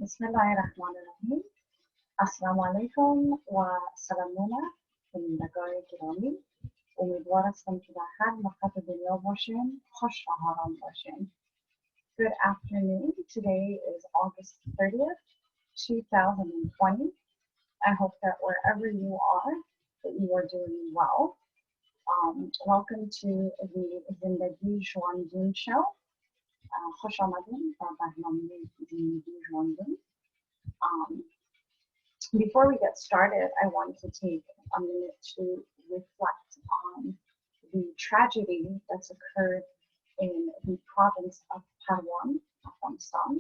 بسم الله الرحمن الرحیم. السلام علیکم و سلامونه بینندگان گرامی. امیدوار هستم که در هر نقاط دنیا باشین خوش و آرام باشین. Good afternoon. Today is August 30th, 2020. I hope that wherever you are, that you are doing well. Welcome to the Zindagi Jwandun show. خوش آمدین به برنامه زندگی جواندون. Before we get started, I want to take a minute to reflect on the tragedy that's occurred in the province of Parwan, Afghanistan.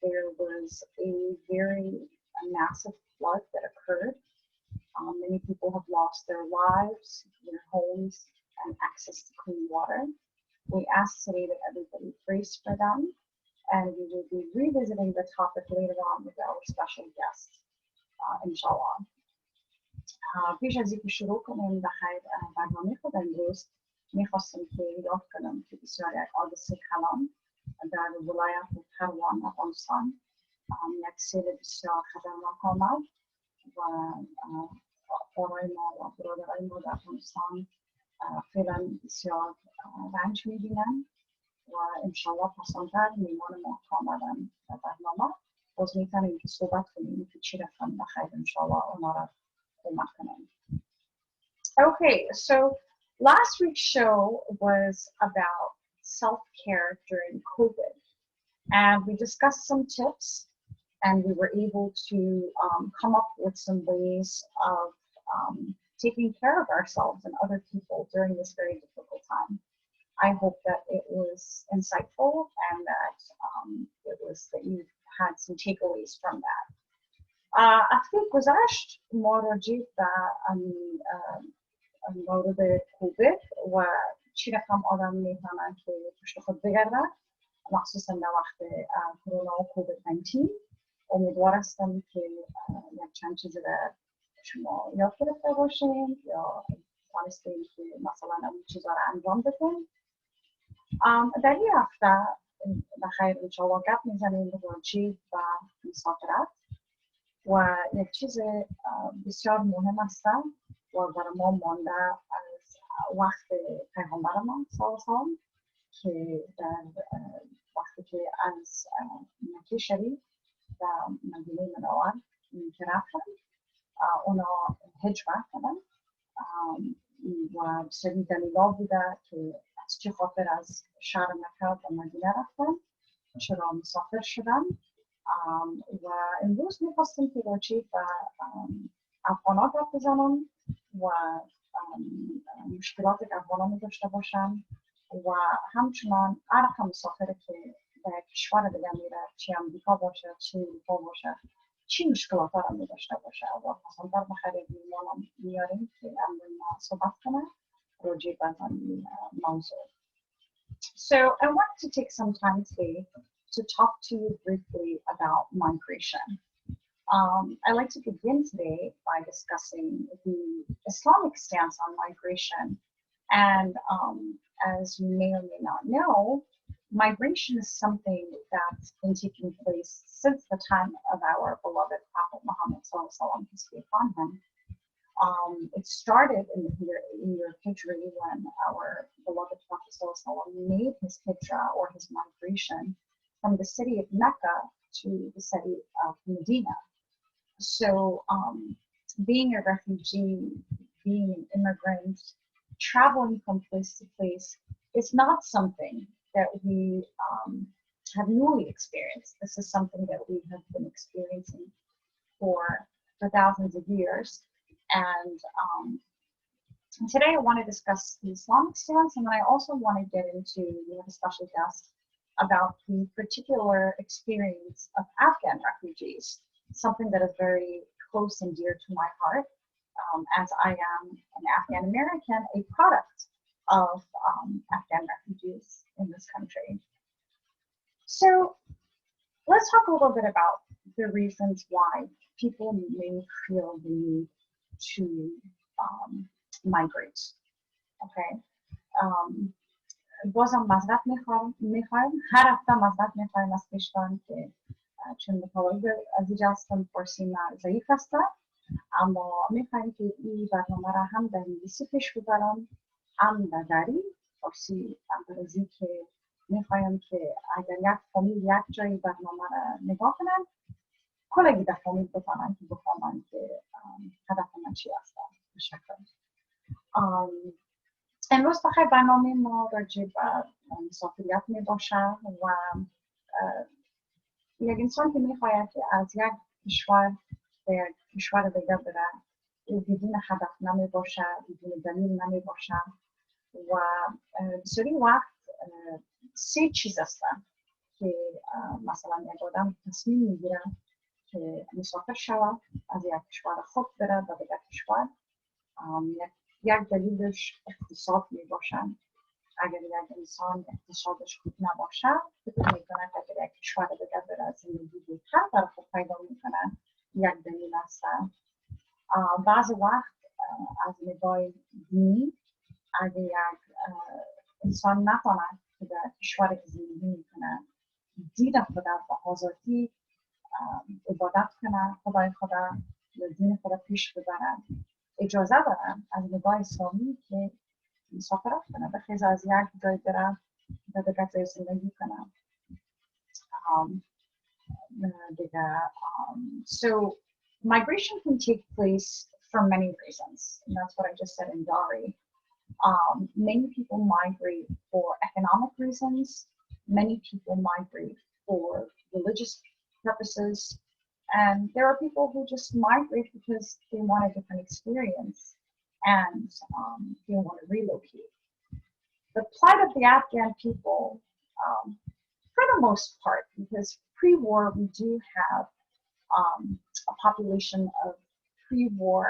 There was a very massive flood that occurred. Many people have lost their lives, their homes, and access to clean water. We ask today that everybody prays for them, and we will be revisiting the topic later on with our special guest, inshallah. پیش از اینکه شروع کنیم بخیر برنامه خود امروز میخواستم که یاد کنم که بسیاری از حادثه کلان در ولایت پروان افغانستان یک سیل بسیار خطرناک آمد و خواهرای ما و برادرای ما در افغانستان فعلا بسیار رنج میبینن و انشالله پسانتر میمان ما که آمدن در برنامه باز میتونیم که صحبت کنیم که چی رفتن بخیر انشالله اونا را کمک کنیم. Okay, so last week's show was about self-care during COVID, and we discussed some tips, and we were able to come up with some ways of taking care of ourselves and other people during this very difficult time. I hope that it was insightful and that that you had some takeaways from that. هفته گذشت ما راجع به مورد کووید و چی رقم آدم میتونن که پشت خود بگردن مخصوصا در وقت کرونا و کووید 19. امیدوار هستم که یک چند چیزی را شما یاد گرفته باشین یا توانستین که مثلا اون چیزا را انجام بدین. در این هفته بخیر انشاءالله گپ میزنیم راجع به مسافرت و یک چیز بسیار مهم است و برای ما مانده از وقت پیغمبر ما صلی الله علیه و آله که در وقتی که از مکه شریف و مدینه منور که رفتن اونا هجرت کردن و بسیاری دلیلا بوده که از چه خاطر از شهر مکه و مدینه رفتن چرا مسافر شدن و امروز میخواستم که راجع به افغانان حرف بزنم و مشکلاتی که افغانان داشته باشن و همچنان هر مسافری که در کشور دیگه میره چه امریکا باشه چه اروپا باشه چی مشکلات را می داشته باشه و مثلا در بخیر میمانم میاریم که امروز ما صحبت کنه راجع به موضوع. So I wanted to take some time today to talk to you briefly about migration. I'd like to begin today by discussing the Islamic stance on migration. And as you may or may not know, migration is something that's been taking place since the time of our beloved Prophet Muhammad sallallahu alaihi wasallam, peace be upon him. It started in the year of Hijri when our beloved Prophet sallallahu alaihi wasallam made his hijrah or his migration from the city of Mecca to the city of Medina. So being a refugee, being an immigrant, traveling from place to place is not something that we have newly experienced. This is something that we have been experiencing for thousands of years. And today I want to discuss the Islamic stance, and then I also want to get into, we have a special guest, about the particular experience of Afghan refugees, something that is very close and dear to my heart, as I am an Afghan American, a product of Afghan refugees in this country. So let's talk a little bit about the reasons why people may feel the need to migrate. Okay. بازم مذرت میخوایم هر هفته مذرت میخوایم از کشوران که چون متولد عزیز هستم فارسی من ضعیف هستم اما میخوایم که این برنامه را هم در انگلیسی پیش ببرم هم در دری فارسی اندازی که میخوایم که اگر یک فامیل یک جایی برنامه را نگاه کنن کلگی در فامیل بکنن که بفهمن که هدف من چی هست. تشکر. امروز بخیر برنامه ما راجع به مسافریت می باشه و یک انسان که میخواید که از یک کشور به یک کشور دیگر بره او بدون هدف نمی باشه بدون دلیل نمی باشه و بسیاری وقت سه چیز هستن که مثلا یک آدم تصمیم میگیره که مسافر شود از یک کشور خود بره به دیگر کشور. یک دلیلش اقتصاد می باشن. اگر یک انسان اقتصادش خوب نباشه فکر میکنه که اگر یک کشور دیگر بره زندگی بهتر برای خود پیدا میکنه یک دلیل هست. بعض وقت از نگاه دینی اگر یک انسان نتونه که در کشور که زندگی میکنه دین خدا به آزادی عبادت کنه خدای خدا یا دین خدا پیش ببره اجازه دارن از نگاه اسلامی که مسافرت کنه بخیز از یک جای بره به دیگر جای زندگی کنه دیگه. So migration can take place for many reasons and that's what I just said in Dari. Many people migrate for economic reasons, many people migrate for religious purposes, and there are people who just migrate because they want a different experience and they want to relocate. The plight of the Afghan people, for the most part, because pre-war we do have a population of pre-war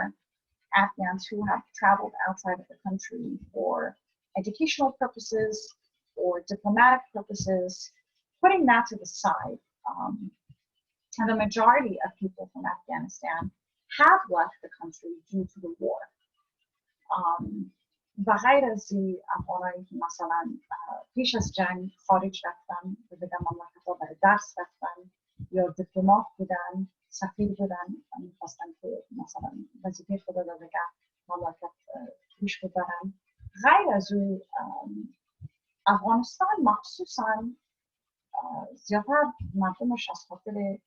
Afghans who have traveled outside of the country for educational purposes or diplomatic purposes. Putting that to the side, and the majority of people from Afghanistan have left the country due to the war. و غیر از افغانایی که مثلا پیش از جنگ خارج رفتن و به مملکت‌ها برای درس رفتن یا دیپلمات بودن سفیر بودن میخواستن که مثلا وظیفه خود را دیگر مملکت پیش ببرن. غیر از او افغانستان مخصوصا زیادتر مردمش از خاطر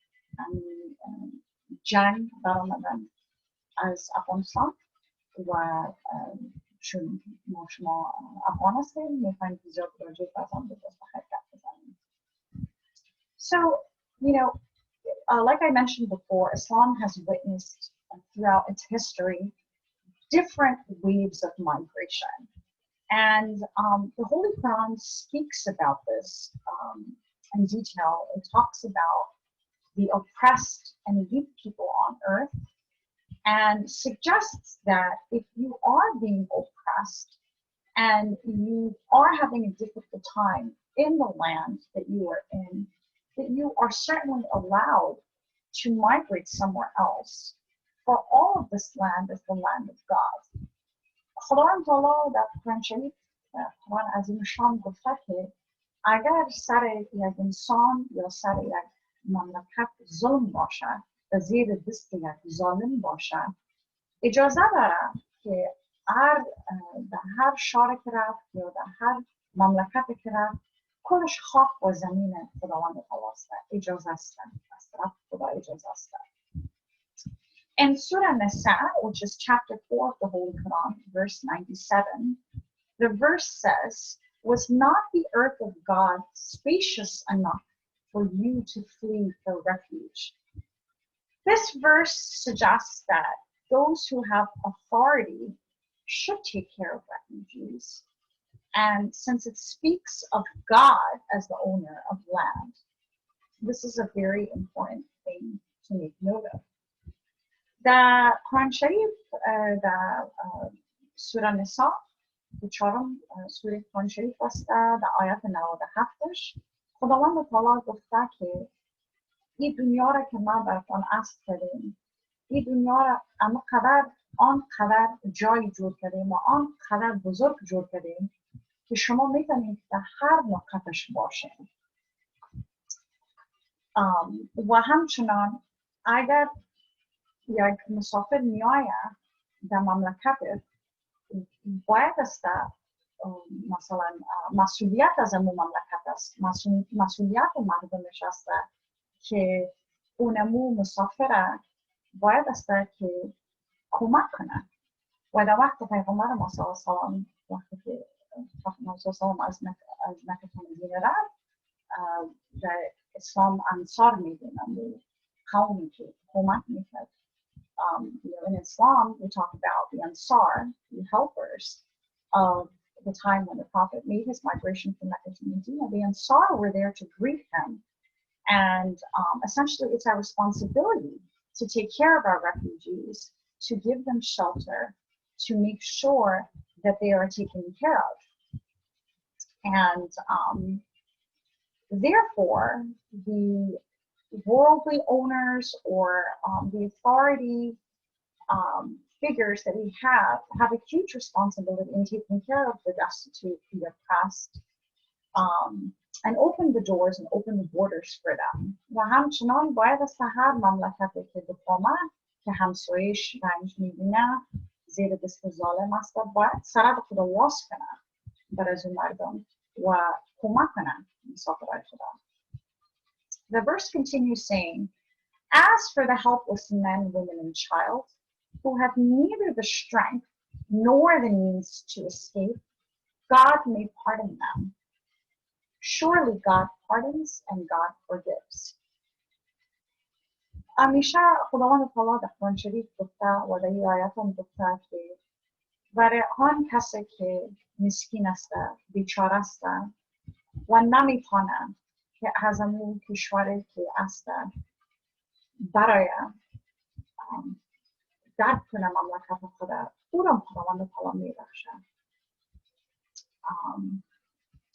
جنگ برآمدن از افغانستان و چون شما افغان هستیم میخوایم که زیاد راجع به ازم بزنیم. So, you know, like I mentioned before, Islam has witnessed throughout its history different waves of migration. And the Holy Quran speaks about this in detail. It talks about the oppressed and weak people on earth and suggests that if you are being oppressed and you are having a difficult time in the land that you are in, that you are certainly allowed to migrate somewhere else. For all of this land is the land of God. خداوند تعالی در قرآن شریف قرآن عظیم شان گفته که اگر سر یک انسان یا سر یک مملکت ظلم باشد و زیر دست یک ظالم باشد اجازه داره که در هر شهر که رفت یا در هر مملکت که رفت کلش خاک و زمین خداوند تعالی است. اجازه است از طرف خدا اجازه است. In Surah Nisa, which is chapter 4 of the Holy Quran, verse 97, the verse says, "Was not the earth of God spacious enough for you to flee for refuge?" This verse suggests that those who have authority should take care of refugees. And since it speaks of God as the owner of land, this is a very important thing to make note of. در قرآن شریف در سوره نساء به چهارم سوره قرآن شریف است در آیت 97ش خداوند تعالی گفته که این دنیا را که ما براتون عصر کردیم این دنیا را آنقدر جای جور کردیم و آنقدر بزرگ جور کردیم که شما میتونید در هر نقطه‌اش باشید. و همچنان اگر یک مسافر میآید در مملکت باید است مثلا مسئولیت از امون مملکت است، مسئولیت مردمش است که اونمو مسافر باید است که کمک کنه. و در وقت پیغمبر ما صلی الله علیه و سلم وقتی که پیغمبر صلی الله علیه و سلم از مکه تا مدینه رفت در اسلام انصار میدونن قومی که کمک میکرد. In Islam, we talk about the Ansar, the helpers of the time when the Prophet made his migration from Mecca to Medina. The Ansar were there to greet him. And essentially, it's our responsibility to take care of our refugees, to give them shelter, to make sure that they are taken care of. And therefore, the worldly owners or the authority figures that we have a huge responsibility in taking care of the destitute, the oppressed, and open the doors and open the borders for them. و همچنان باید از هر مملکتی که بفهمه که همسایش رنج میبینه زیر دست ظالم است باید سر به خدا واس کنه بر از اون مردم و کمک کنه مسافرهای خدا. The verse continues saying, as for the helpless men, women, and child, who have neither the strength nor the means to escape, God may pardon them. Surely God pardons and God forgives. همیشه خداوند تعالی در قرآن شریف گفته و در این آیات هم گفته که برای آن کسی که مسکین است، بیچاره است و نمیتونه که از امون کشوری که است برای درک کنه مملکت خدا، او را خداوند تعالی میبخشه.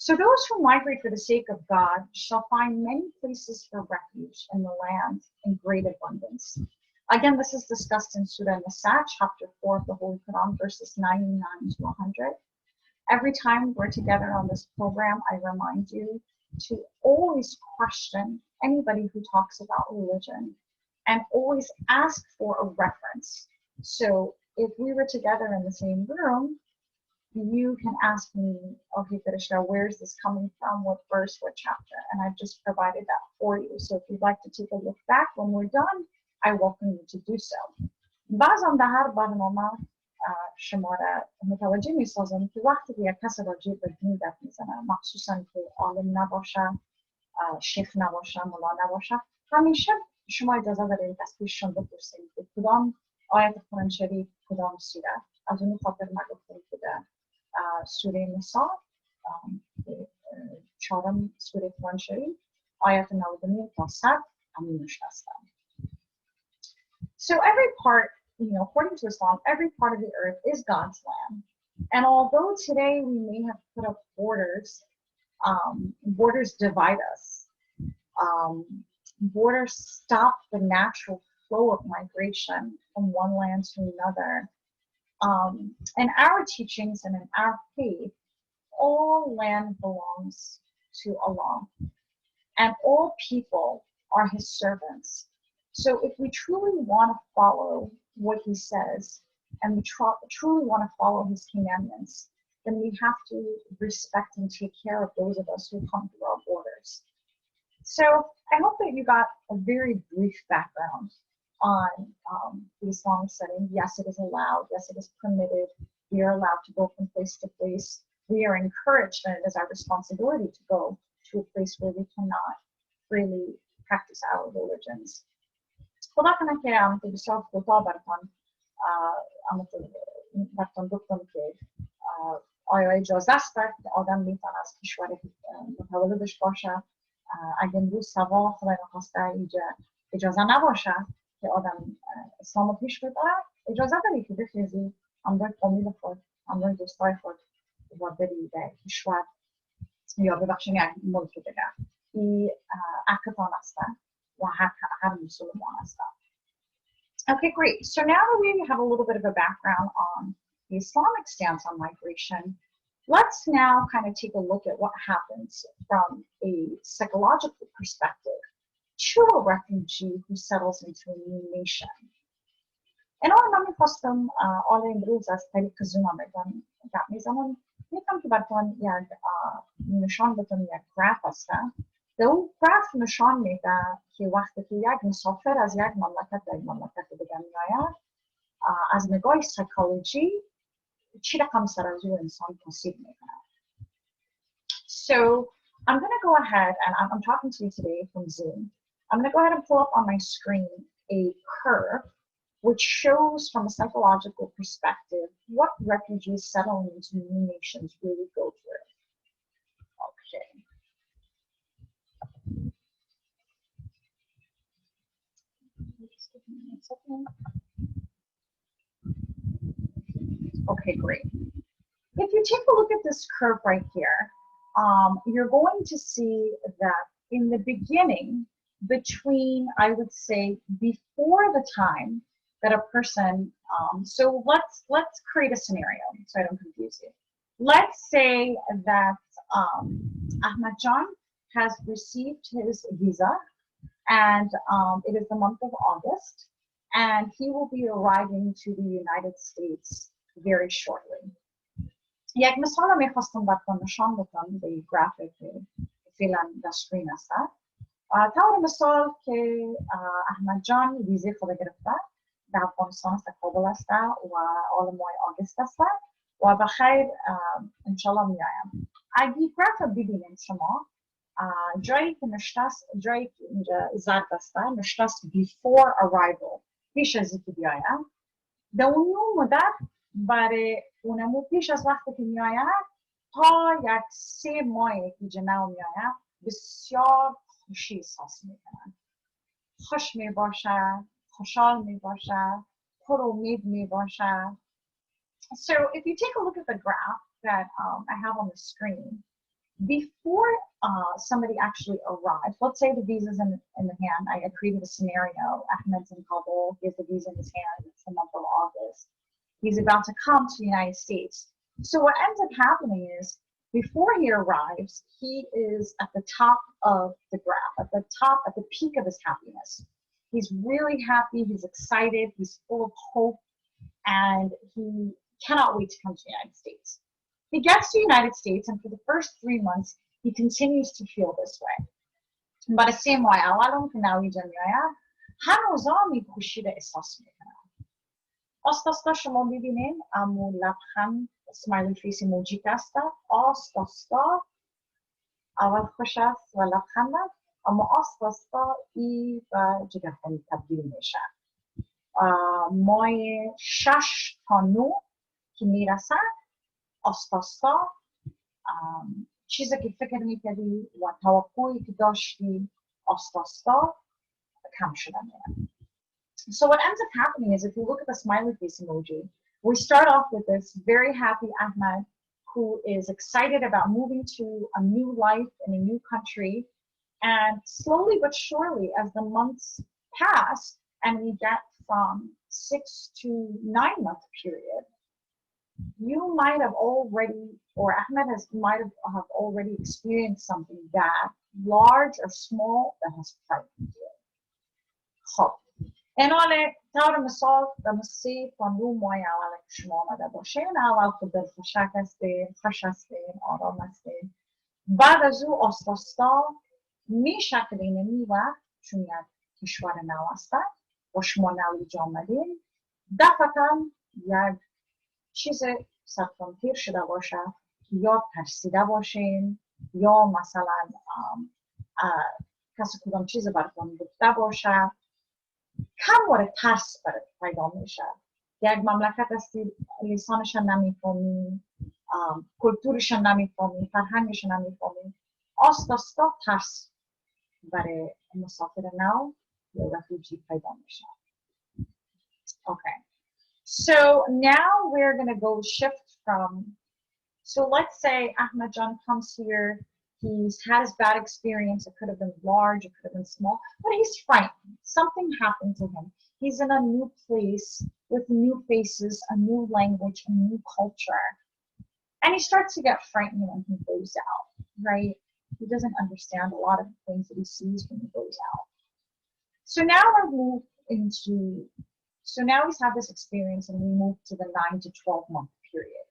So those who migrate for the sake of God shall find many places for refuge in the land in great abundance. Again, this is discussed in Surah Nisa, chapter 4 of the Holy Quran, verses 99 to 100. Every time we're together on this program, I remind you to always question anybody who talks about religion and always ask for a reference. So if we were together in the same room, you can ask me, okay, Farishta, where is this coming from? What verse, what chapter? And I've just provided that for you. So if you'd like to take a look back when we're done, I welcome you to do so. بعضم در هر برنامه شما را متوجه می سازم که وقتی یک کس راجع به دین دست میزنه، مخصوصا که عالم نباشه، شیخ نباشه، ملا نباشه، همیشه شما اجازه دارید از پیششون بپرسید که کدام آیت قرآن شریف، کدام سوره. از اون خاطر من گفتم که در سوره نسا، چهارم سوره قرآن شریف، آیت 99 تا 100 همینش هستن. So every part, according to Islam, every part of the earth is God's land. And although today we may have put up borders, borders divide us. Borders stop the natural flow of migration from one land to another. In our teachings and in our faith, all land belongs to Allah. And all people are His servants. So if we truly want to follow what He says, and we truly want to follow His commandments, then we have to respect and take care of those of us who come through our borders. So I hope that you got a very brief background on the Islamic setting. Yes, it is allowed. Yes, it is permitted. We are allowed to go from place to place. We are encouraged, and it is our responsibility to go to a place where we cannot freely practice our religions. خدا کنه که همونطور بسیار کوتاه براتون گفتم که آیا اجازه است که آدم میتونه از کشور متولدش باشه. اگه امروز سوا خدای نخواسته اینجا اجازه نباشه که آدم اسلام رو پیش ببره، اجازه داری که بخیزی همراه فامیل خود، همراه دوستای خود و بری به کشور یا ببخشید یک ملک دیگه. این حقتان است و حق هر مسلمان است. Okay, great. So now that we have a little bit of a background on the Islamic stance on migration, let's now kind of take a look at what happens from a psychological perspective to a refugee who settles into a new nation. اینا من میخواستم آل امروز از طریق زوم گپ میزنم میتونم که براتون یک نشان بدم یک گراف هسته در اون گراف نشان میده که وقتی که یک مسافر از یک مملکت به یک مملکت دیگه میآید از نگاه سایکولوژی چی رقم سر از اون انسان تاثیر میکنه. So I'm going to go ahead and I'm talking to you today from Zoom. I'm going to go ahead and pull up on my screen a curve which shows from a psychological perspective what refugees settling into new nations really go through. Okay. Just give me a second. Okay, great. If you take a look at this curve right here, you're going to see that in the beginning, between, I would say, before the time that a person, so let's create a scenario so I don't confuse you. Let's say that Ahmad John has received his visa and it is the month of August and he will be arriving to the United States very shortly. یک مثال میخواستم براتون نشان بدم به این گرافیک که فعلا در اسکرین است. طور مثال که احمد جان ویزه خود گرفته در افغانستان است، کابل است و آل ماه آگست است و بخیر انشالله میایم. اگه گراف ببینید شما جایی که نشته است، جایی که اینجا زرد است نشته است before arrival، پیش از اینکه بیایم. در اون مدت برای اونمو پیش از وقتی که میآید تا یک 3 ماهی که جنو میآید بسیار خوشی احساس میکنن. خوش میباشه، خوشحال میباشه، پر امید میباشه. So if you take a look at the graph that I have on the screen, before somebody actually arrives, let's say the visa's in the hand, I created a scenario, Ahmed's in Kabul, he has the visa in his hand, it's the month of August. He's about to come to the United States. So what ends up happening is, before he arrives, he is at the top of the graph, at the peak of his happiness. He's really happy, he's excited, he's full of hope, and he cannot wait to come to the United States. He gets to the United States, and for the first 3 months, he continues to feel this way. But the same way, أولهم که نوی جمعیه، هنوزامی خوشی احساس میکنه. آستاستا شما ببینین امو لبخند اسمایل فیس ایموجی هست. آستاستا اول خوش است و لبخند است، اما آستاستا ای و جگرخونی تبدیل میشه. ماه 6 تا 9 که میرسه آستاستا چیزی که فکر میکردی و توقعی که داشتی آستاستا کم شده میره. So what ends up happening is, if you look at the smiley face emoji, we start off with this very happy Ahmed who is excited about moving to a new life in a new country, and slowly but surely as the months pass and we get from 6 to 9 month period, you might have already, or Ahmed might have already experienced something that large or small that has frightened you. این حاله طور مثال در مسیح پاندو ماه اول که شما آمده باشین، اول که دلخوشک هستین، خوش هستین، آرام هستین. بعد از او آستاستا می شکلین این وقت چون یک کشور نو هسته و شما نو اینجا آمدین، دفعتا یک چیز سرتان تیر شده باشه یا ترسیده باشین یا مثلا کسی کدام چیز براتون گفته باشه، کم وارد ترس برات پیدا میشه. یک مملکت هستی لیسانش نمیفهمی، کلتورش نمیفهمی، فرهنگش نمیفهمی، آستاستا ترس برای مسافر نو یا رفیوجی پیدا میشه. Okay, so now we're going to go shift from, so let's say Ahmad John comes here. He's had his bad experience. It could have been large, it could have been small, but he's frightened. Something happened to him. He's in a new place with new faces, a new language, a new culture. And he starts to get frightened when he goes out, right? He doesn't understand a lot of the things that he sees when he goes out. So now we're moved into, so now we have this experience and we move to the 9 to 12 month period.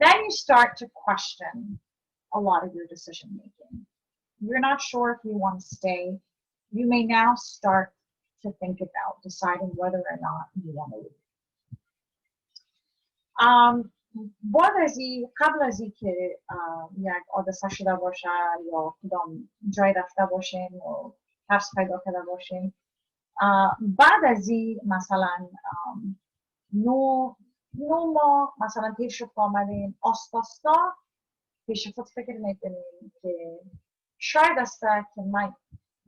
Then you start to question a lot of your decision making. You're not sure if you want to stay. You may now start to think about deciding whether or not you want to leave. بعد از این قبل از این که یک حادثه شده باشه یا کدام جای رفته باشین و ترس پیدا کرده باشین، بعد از این مثلا 9 ماه مثلا پیش خود آمدین، آستا پیش خود فکر میکنین که شاید است که من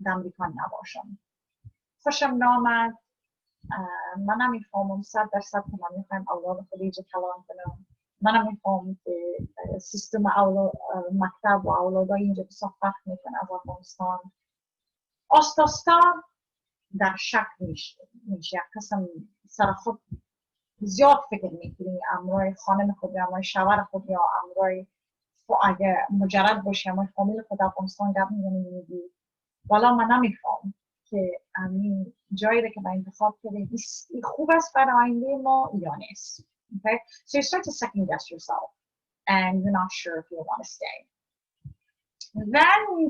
در امریکا نباشم. خوشم نامد، من نمیفهمم 100% که من میخوایم اولاد خود اینجا کلان کنم. من نمیفهمم که سیستم مکتب و اولاد اینجا بسیار فرق میکنه از افغانستان. آستا در شک میشه. یک قسم سر خود زیاد فکر میکنی، امروی خانم خود یا امروی شوهر خود یا امروی اگه مجرد باشه امروی فامیل خود افغانستان گپ میگی والا من نمیفهم که این جایی رو که من انتخاب کردیم خوب است برای آینده ما یا نیست. Okay? So you start to second guess yourself and you're not sure if you want to stay. Then we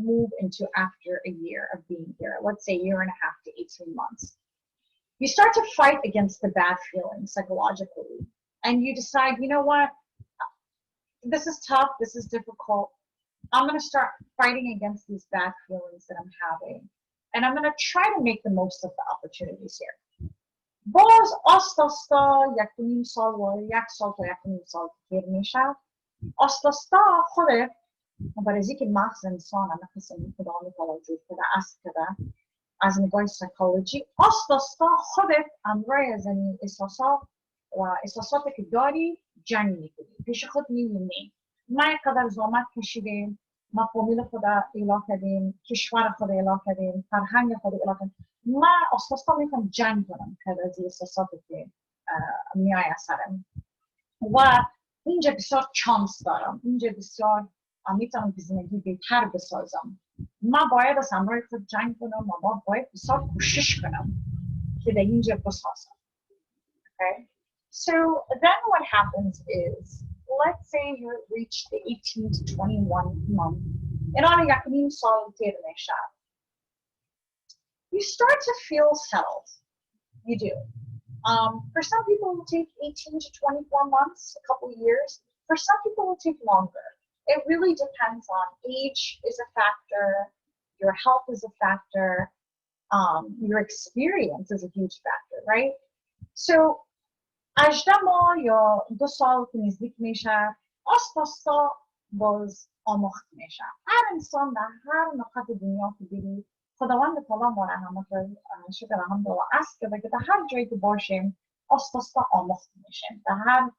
move into after a year of being here, let's say a year and a half to 18 months. You start to fight against the bad feelings psychologically and you decide, you know what, this is tough, this is difficult. I'm going to start fighting against these bad feelings that I'm having. And I'm going to try to make the most of the opportunities here. باز آستا یک نیم سال و یک سال تا یک نیم سال تیر میشه. آستا خودت برای که مغز انسان همه قسم کدام توجه کرده است کرده از نگاه سایکولوژی، آستا خودت امروی از این احساسات و احساساتی که داری جنگ میکنی. پیش خود میبینی ما یک قدر زحمت کشیدیم، ما فامیل خود اعلا کردیم، کشور خود اعلا کردیم، فرهنگ خود اعلا کردیم. ما اساسا میخوام جنگ کنم که از این احساساتی که میای سرم و اینجا بسیار چانس دارم، اینجا بسیار میتونم که زندگی بهتر بسازم. ما باید از امروی خود جنگ کنم و ما باید بسیار کوشش کنم که در اینجا بسازم. Okay? So then what happens is, let's say you reach the 18 to 21 month and on a نیم سال تیر میشه. You start to feel settled. You do. For some people it will take 18 to 24 months, a couple of years. For some people it will take longer. It really depends on age is a factor, your health is a factor, your experience is a huge factor, right? So 18 ماه یا 2 سال که نزدیک میشه، آستا باز آموخت میشه. هر انسان در هر نقاط دنیا که بری، خداوند تعالی ما را همه شکر الحمدلله است که در هر جایی که باشیم آستا آموخت میشیم. در هر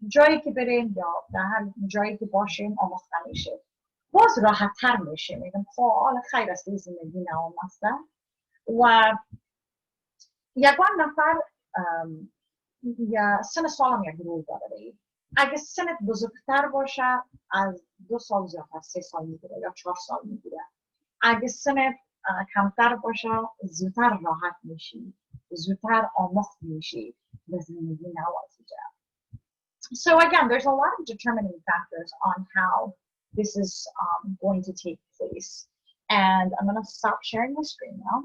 جایی که بریم یا در هر جایی که باشیم آموخته میشه. باز راحت تر میشه. میگم خب حالا خیر است این زندگی نامسته و یکان نفر یا سن سالم یک گروه داره. اگه سنت بزرگتر باشه از 2 سال زیادتر 3 سال میگیره یا 4 سال میگیره. اگه سنت کمتر باشه زودتر راحت میشی، زودتر آموخت میشی به زندگی نوازیده. So again, there's a lot of determining factors on how this is going to take place. And I'm going to stop sharing my screen now.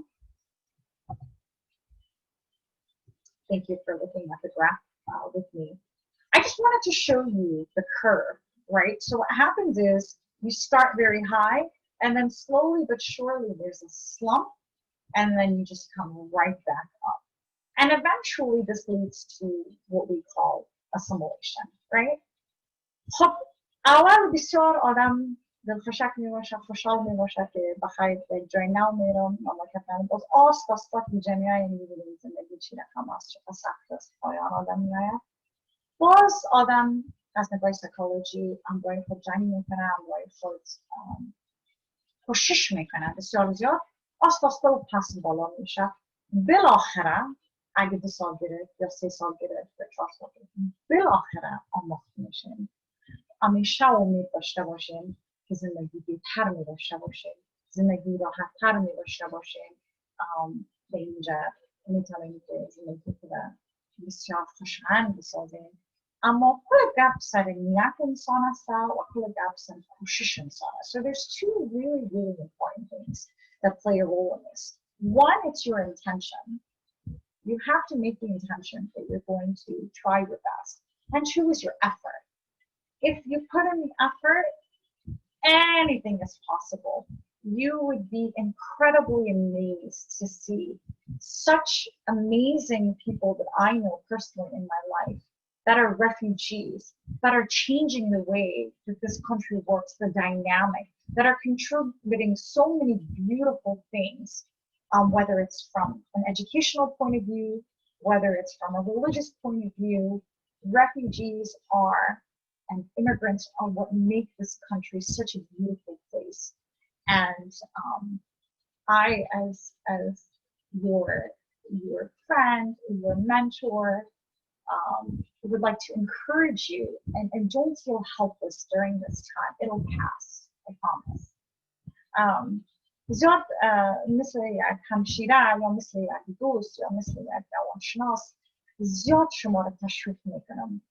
Thank you for looking at the graph with me. I just wanted to show you the curve, right? So what happens is you start very high and then slowly but surely there's a slump and then you just come right back up. And eventually this leads to what we call assimilation, right? خب اول بسیار آدم دلخوشک میباشه، خوشحال میباشه که بخیر به جای نو میرم مملکتم. باز آستا که جمعیه میبینیم زندگی چی رقم است، چقدر سخت است پایان آدم میآید. باز آدم از نگاه سایکولوژی امروی خود جنگ میکنه، امروی خود کوشش میکنه بسیار زیاد. آستا و پس بالا میشه. بالاخره اگه 2 سال گرفت یا 3 سال گرفت یا 4 سال گرفت بالاخره آموخت میشیم. همیشه امید داشته باشیم که زندگی بهتر می داشته باشیم زندگی راحت‌تر می داشته باشیم. به اینجا میتونیم که زندگی کنه بسیار خوشمند بسازیم. اما کل گپ سر نیت انسان است و کل گپ سر کوشش انسان است. So there's two really, really important things that play a role in this. One, it's your intention. You have to make the intention that you're going to try your best. And two is your effort. If you put in the effort, anything is possible. You would be incredibly amazed to see such amazing people that I know personally in my life that are refugees, that are changing the way that this country works, the dynamic, that are contributing so many beautiful things, whether it's from an educational point of view, whether it's from a religious point of view. Refugees are and immigrants are what make this country such a beautiful place. And I, as your friend, your mentor, would like to encourage you and don't feel helpless during this time. It'll pass, I promise. زیاد مثل یک همشیره یا مثل یک دوست یا مثل یک روانشناس زیاد شما رو تشویق میکنم.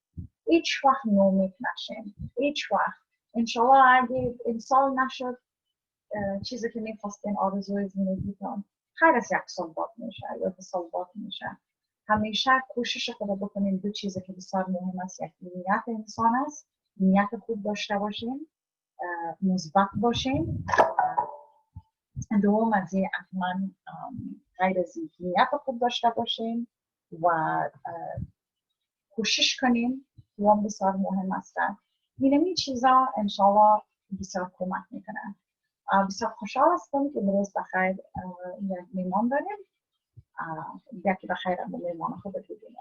هیچ وقت نومید نشین. هیچ وقت. انشالله اگه این سال نشد چیزی که میخواستین آرزوی زندگیتون خیر از یک سال باد میشه یا 2 سال باد میشه. همیشه کوشش خود بکنین. دو چیزی که بسیار مهم است، یک نیت انسان است، نیت خوب داشته باشین، مثبت باشین. دوم از این حتما غیر از این نیت خوب داشته باشین و کوشش کنین. دوم بسیار مهم است. این چیزا انشالله بسیار کمک میکنه. بسیار خوشحال هستم که امروز بخیر یک میمان داریم. یکی بخیر از میمان خود بگیم.